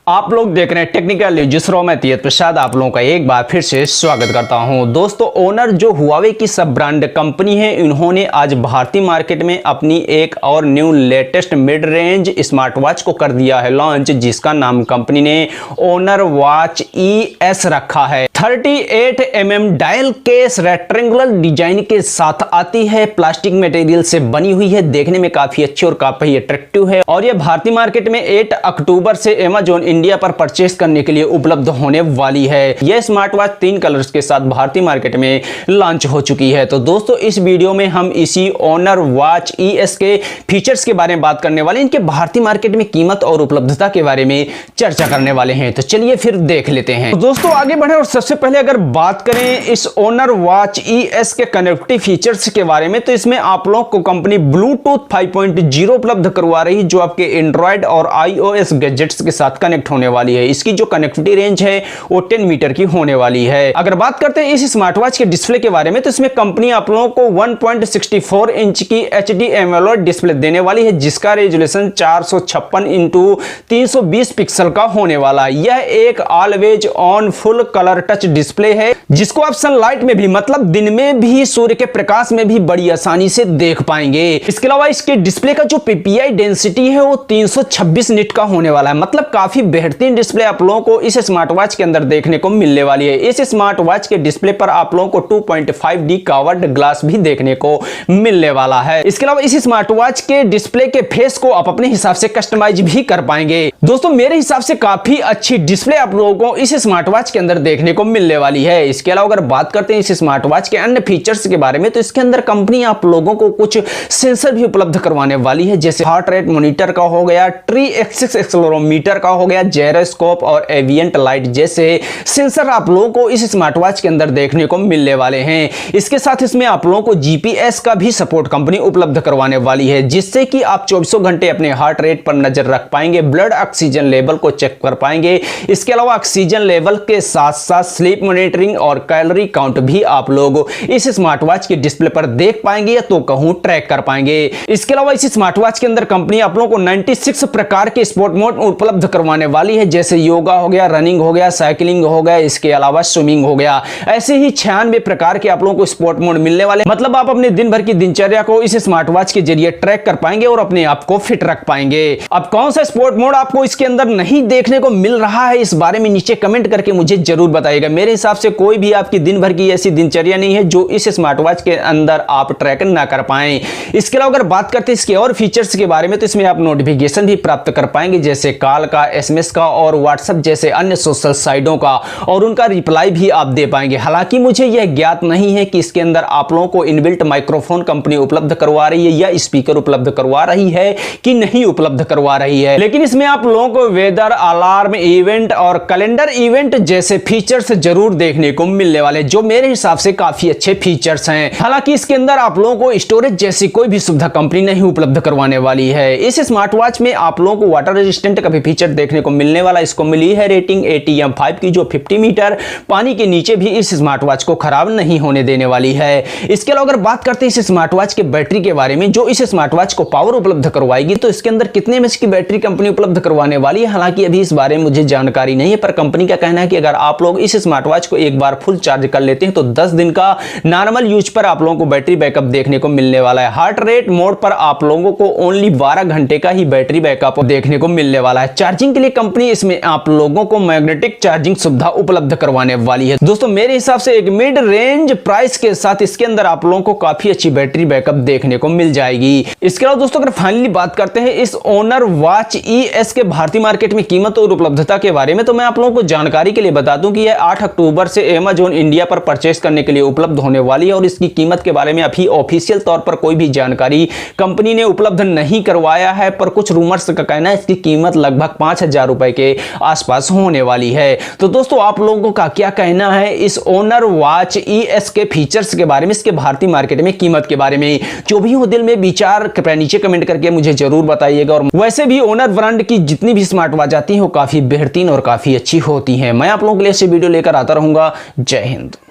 आप लोग देख रहे हैं टेक्निकल न्यूज़ जिसरो में तीयत प्रसाद आप लोगों का एक बार फिर से स्वागत करता हूं। दोस्तों ओनर जो हुआवे की सब ब्रांड कंपनी है, इन्होंने आज भारतीय मार्केट में अपनी एक और new latest mid range smart watch को कर दिया है लॉन्च, जिसका नाम कंपनी ने ओनर वॉच ES रखा है। 38 mm dial case rectangular design के साथ आती है, प्लास्टिक मटेरियल से बनी हुई है, देखने में काफी अच्छी और काफी अट्रैक्टिव है और यह भारतीय मार्केट में 8 अक्टूबर से अमेज़न इंडिया पर परचेस करने के लिए उपलब्ध होने वाली है। यह स्मार्ट वॉच 3 कलर्स के साथ भारतीय मार्केट में लॉन्च हो चुकी है। तो दोस्तों इस वीडियो में हम इसी ओनर वॉच ES के फीचर्स के बारे में बात करने वाले, इनके भारतीय मार्केट में कीमत और उपलब्धता के बारे में चर्चा करने वाले हैं। तो चलिए फिर देख लेते हैं। तो दोस्तों आगे बढ़े और सबसे पहले अगर बात करें इस ओनर वॉच ES के कनेक्टिव फीचर्स के बारे में, तो इसमें आप लोग को कंपनी ब्लूटूथ 5.0 उपलब्ध करवा रही है, जो आपके एंड्रॉयड और iOS गैजेट्स के साथ कनेक्ट होने वाली है। इसकी जो कनेक्टिविटी रेंज है वो 10 मीटर की होने वाली है। अगर बात करते हैं इस स्मार्ट वॉच के डिस्प्ले के बारे में, तो इसमें कंपनी आप लोगों को 1.64 इंच की HD AMOLED डिस्प्ले देने वाली है, जिसका रेजोल्यूशन 456x320 पिक्सल का होने वाला है। यह एक always on full colour touch display है, जिसको आप सनलाइट में भी मतलब दिन में भी सूर्य के प्रकाश में भी बड़ी आसानी से देख पाएंगे। इसके अलावा इसके डिस्प्ले का जो PPI डेंसिटी है वो 326 निट का होने वाला है, मतलब काफी बेहतरीन डिस्प्ले आप लोगों को इस स्मार्ट वॉच के अंदर देखने को मिलने वाली है। इस स्मार्ट वॉच के डिस्प्ले पर आप लोगों को 2.5D कवर्ड ग्लास भी देखने को मिलने वाला है। इसके अलावा इस स्मार्ट वॉच के डिस्प्ले के फेस को आप अपने हिसाब से कस्टमाइज भी कर पाएंगे। दोस्तों मेरे हिसाब से काफी अच्छी डिस्प्ले आप लोगों को इस स्मार्ट वॉच के अंदर देखने को मिलने वाली है। इसके अलावा अगर बात करते हैं इस स्मार्ट वॉच के अन्य फीचर्स के बारे में, तो इसके अंदर कंपनी आप लोगों को कुछ सेंसर भी उपलब्ध करवाने वाली है, जैसे हार्ट रेट मॉनिटर का हो गया, ट्री एक्सिस एक्सेलेरोमीटर का हो गया, जायरोस्कोप और एविएंट लाइट जैसे सेंसर आप लोगों को इस स्मार्ट वॉच के अंदर देखने को मिलने वाले हैं। इसके साथ इसमें आप लोगों को GPS का भी सपोर्ट कंपनी उपलब्ध करवाने वाली है, जिससे कि आप 24 घंटे अपने हार्ट रेट पर नजर रख पाएंगे, ब्लड ऑक्सीजन लेवल को चेक कर पाएंगे। इसके अलावा ऑक्सीजन लेवल के साथ साथ स्लीप मॉनिटरिंग और कैलोरी काउंट भी आप लोग इस स्मार्ट वॉच के डिस्प्ले पर देख पाएंगे या तो कहूं ट्रैक कर पाएंगे। इसके अलावा इस स्मार्ट वॉच के अंदर कंपनी आप लोगों को 96 प्रकार के स्पोर्ट मोड उपलब्ध करवाने वाली है, जैसे योगा हो गया, रनिंग हो गया, साइकिलिंग हो गया, इसके अलावा स्विमिंग हो गया। ऐसे ही 96 प्रकार के आप लोगों को स्पोर्ट मोड मिलने वाले, मतलब आप अपने दिन भर की दिनचर्या को इस स्मार्ट वॉच के जरिए ट्रैक कर पाएंगे और अपने आप को फिट रख पाएंगे। अब कौन सा स्पोर्ट मोड आपको इसके अंदर नहीं देखने को मिल रहा है, इस बारे में नीचे कमेंट करके मुझे जरूर बताइएगा। मेरे हिसाब से कोई भी आपकी दिन भर की ऐसी दिनचर्या नहीं है जो इस स्मार्ट वॉच के अंदर आप ट्रैक ना कर पाएं। इसके अलावा अगर बात करते हैं इसके और फीचर्स के बारे में, तो इसमें आप नोटिफिकेशन भी प्राप्त कर पाएंगे, जैसे कॉल का, SMS का और व्हाट्सएप जैसे अन्य सोशल साइटों का, और उनका रिप्लाई भी आप दे पाएंगे। हालांकि मुझे यह ज्ञात नहीं है कि इसके अंदर आप लोगों को इनबिल्ट माइक्रोफोन कंपनी उपलब्ध करवा रही है या स्पीकर उपलब्ध करवा रही है कि नहीं उपलब्ध करवा रही है, लेकिन इसमें आप लोगों को वेदर, अलार्म, इवेंट और कैलेंडर इवेंट जैसे फीचर्स जरूर देखने को मिलने वाले, जो मेरे हिसाब से काफी अच्छे फीचर्स हैं। हालांकि इसके अंदर आप लोगों को स्टोरेज जैसी कोई भी सुविधा कंपनी नहीं उपलब्ध करवाने वाली है। इस स्मार्ट वॉच में आप लोगों को वाटर रेजिस्टेंट का भी फीचर देखने को मिलने वाला, इसको मिली है रेटिंग ATM5 की, जो 50 मीटर पानी के नीचे भी इस स्मार्ट वॉच को खराब नहीं होने देने वाली है। इसके अलावा अगर बात करते हैं इस स्मार्ट वॉच के बैटरी के बारे में, जो इस स्मार्ट वॉच को पावर उपलब्ध करवाएगी, तो इसके अंदर कितने mAh की बैटरी कंपनी उपलब्ध करवाने वाली है, हालांकि अभी इस बारे में मुझे जानकारी नहीं है, पर कंपनी का कहना है कि अगर आप लोग इस स्मार्ट वॉच को एक बार फुल चार्ज कर लेते हैं तो 10 दिन का नॉर्मल यूज पर आप लोगों को बैटरी बैकअप देखने को मिलने वाला है। हार्ट रेट मोड पर आप लोगों को ओनली 12 घंटे का ही बैटरी बैकअप देखने को मिलने वाला है। चार्जिंग के लिए कंपनी इसमें आप लोगों को मैग्नेटिक चार्जिंग सुविधा उपलब्ध करवाने वाली है। दोस्तों मेरे हिसाब से एक मिड रेंज प्राइस के साथ इसके अंदर आप लोगों को काफी अच्छी बैटरी बैकअप देखने को मिल जाएगी। इसके अलावा दोस्तों अगर फाइनली बात करते हैं इस ओनर वॉच ES के भारतीय मार्केट में कीमत और उपलब्धता के बारे में, तो मैं आप लोगों को जानकारी के लिए बता दूं कि यह 8 अक्टूबर से अमेज़न इंडिया पर परचेस करने के लिए उपलब्ध होने वाली है, और इसकी कीमत के बारे में अभी ऑफिशियल तौर पर कोई भी जानकारी कंपनी ने उपलब्ध नहीं करवाया है, पर कुछ रूमर्स का कहना है इसकी कीमत लगभग 5000 रुपए के आसपास होने वाली है। तो दोस्तों आप लोगों का क्या कहना है इस ओनर वॉच ES के फीचर्स के बारे में, इसके भारतीय मार्केट में कीमत के बारे में? जो भी हो दिल में विचार नीचे कमेंट करके मुझे जरूर बताइएगा। और वैसे भी ओनर ब्रांड की जितनी भी स्मार्ट वॉच आती है वो काफी बेहतरीन और काफी अच्छी होती है। मैं आप लोगों के लिए ऐसी वीडियो लेकर आता रहूंगा। जय हिंद।